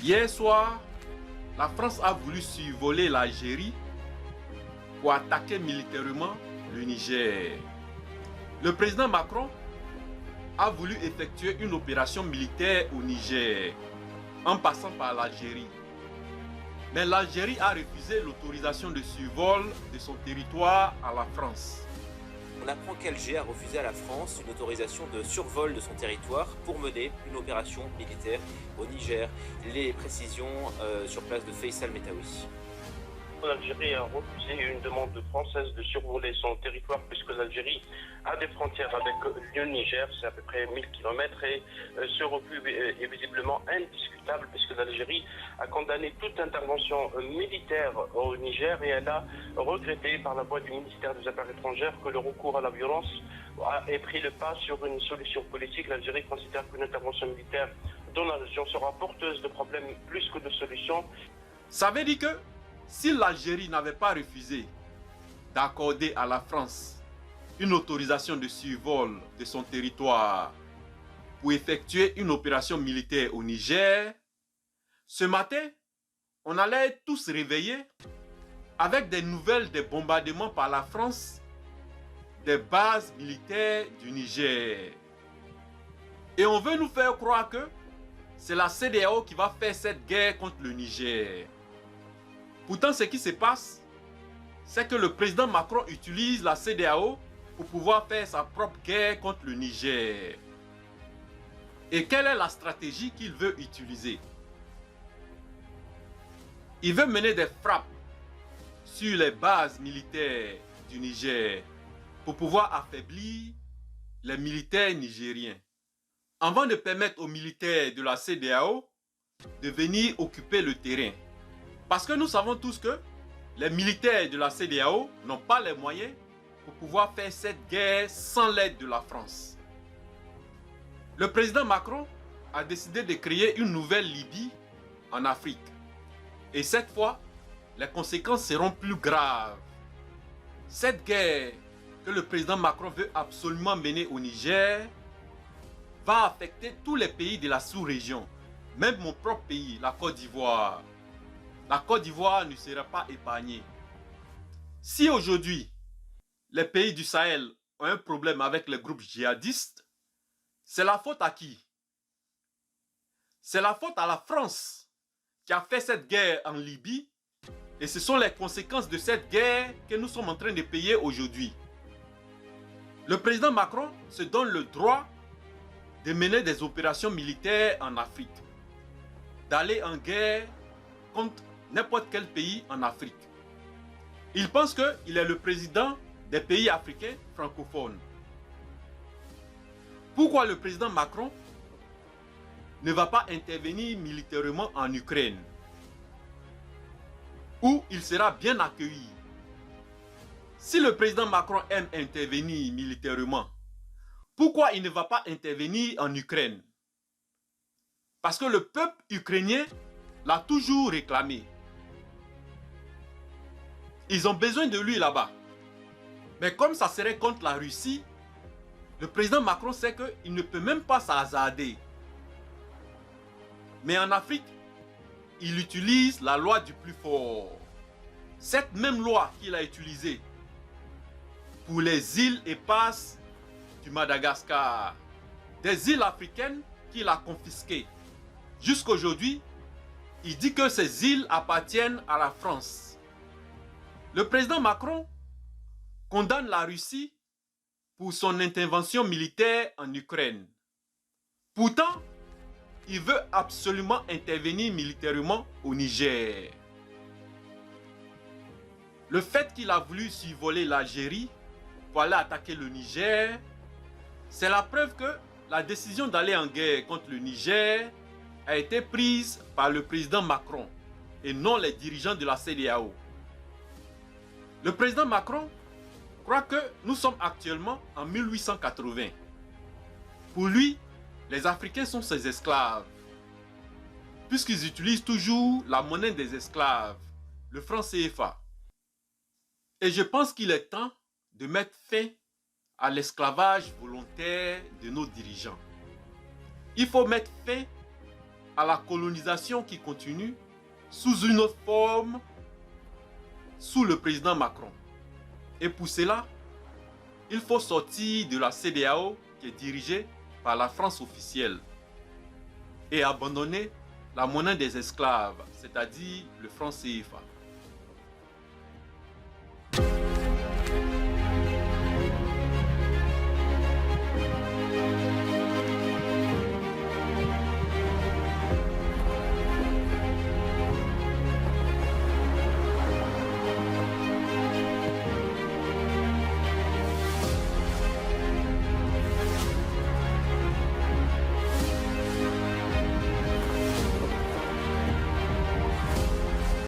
Hier soir, la France a voulu survoler l'Algérie pour attaquer militairement le Niger. Le président Macron a voulu effectuer une opération militaire au Niger en passant par l'Algérie. Mais l'Algérie a refusé l'autorisation de survol de son territoire à la France. On apprend qu'Alger a refusé à la France une autorisation de survol de son territoire pour mener une opération militaire au Niger. Les précisions sur place de Faisal Metaoui. L'Algérie a refusé une demande française de survoler son territoire puisque l'Algérie a des frontières avec le Niger, c'est à peu près 1000 km et ce refus est visiblement indiscutable puisque l'Algérie a condamné toute intervention militaire au Niger et elle a regretté par la voix du ministère des Affaires étrangères que le recours à la violence ait pris le pas sur une solution politique. L'Algérie considère qu'une intervention militaire dans la région sera porteuse de problèmes plus que de solutions. Ça veut dire que si l'Algérie n'avait pas refusé d'accorder à la France une autorisation de survol de son territoire pour effectuer une opération militaire au Niger, ce matin, on allait tous se réveiller avec des nouvelles des bombardements par la France des bases militaires du Niger. Et on veut nous faire croire que c'est la CEDEAO qui va faire cette guerre contre le Niger. Pourtant, ce qui se passe, c'est que le président Macron utilise la CEDEAO pour pouvoir faire sa propre guerre contre le Niger. Et quelle est la stratégie qu'il veut utiliser? Il veut mener des frappes sur les bases militaires du Niger pour pouvoir affaiblir les militaires nigériens, avant de permettre aux militaires de la CEDEAO de venir occuper le terrain. Parce que nous savons tous que les militaires de la CEDEAO n'ont pas les moyens pour pouvoir faire cette guerre sans l'aide de la France. Le président Macron a décidé de créer une nouvelle Libye en Afrique. Et cette fois, les conséquences seront plus graves. Cette guerre que le président Macron veut absolument mener au Niger va affecter tous les pays de la sous-région, même mon propre pays, la Côte d'Ivoire. La Côte d'Ivoire ne sera pas épargnée. Si aujourd'hui, les pays du Sahel ont un problème avec les groupes djihadistes, c'est la faute à qui? C'est la faute à la France qui a fait cette guerre en Libye et ce sont les conséquences de cette guerre que nous sommes en train de payer aujourd'hui. Le président Macron se donne le droit de mener des opérations militaires en Afrique, d'aller en guerre contre n'importe quel pays en Afrique. Il pense qu'il est le président des pays africains francophones. Pourquoi le président Macron ne va pas intervenir militairement en Ukraine, où il sera bien accueilli? Si le président Macron aime intervenir militairement, pourquoi il ne va pas intervenir en Ukraine? Parce que le peuple ukrainien l'a toujours réclamé. Ils ont besoin de lui là-bas. Mais comme ça serait contre la Russie, le président Macron sait qu'il ne peut même pas s'hasarder. Mais en Afrique, il utilise la loi du plus fort. Cette même loi qu'il a utilisée pour les îles éparses du Madagascar, des îles africaines qu'il a confisquées. Jusqu'aujourd'hui, il dit que ces îles appartiennent à la France. Le président Macron condamne la Russie pour son intervention militaire en Ukraine. Pourtant, il veut absolument intervenir militairement au Niger. Le fait qu'il a voulu survoler l'Algérie pour aller attaquer le Niger, c'est la preuve que la décision d'aller en guerre contre le Niger a été prise par le président Macron et non les dirigeants de la CEDEAO. Le président Macron croit que nous sommes actuellement en 1880. Pour lui, les Africains sont ses esclaves, puisqu'ils utilisent toujours la monnaie des esclaves, le franc CFA. Et je pense qu'il est temps de mettre fin à l'esclavage volontaire de nos dirigeants. Il faut mettre fin à la colonisation qui continue sous une autre forme, sous le président Macron. Et pour cela, il faut sortir de la CEDEAO qui est dirigée par la France officielle et abandonner la monnaie des esclaves, c'est-à-dire le franc CFA.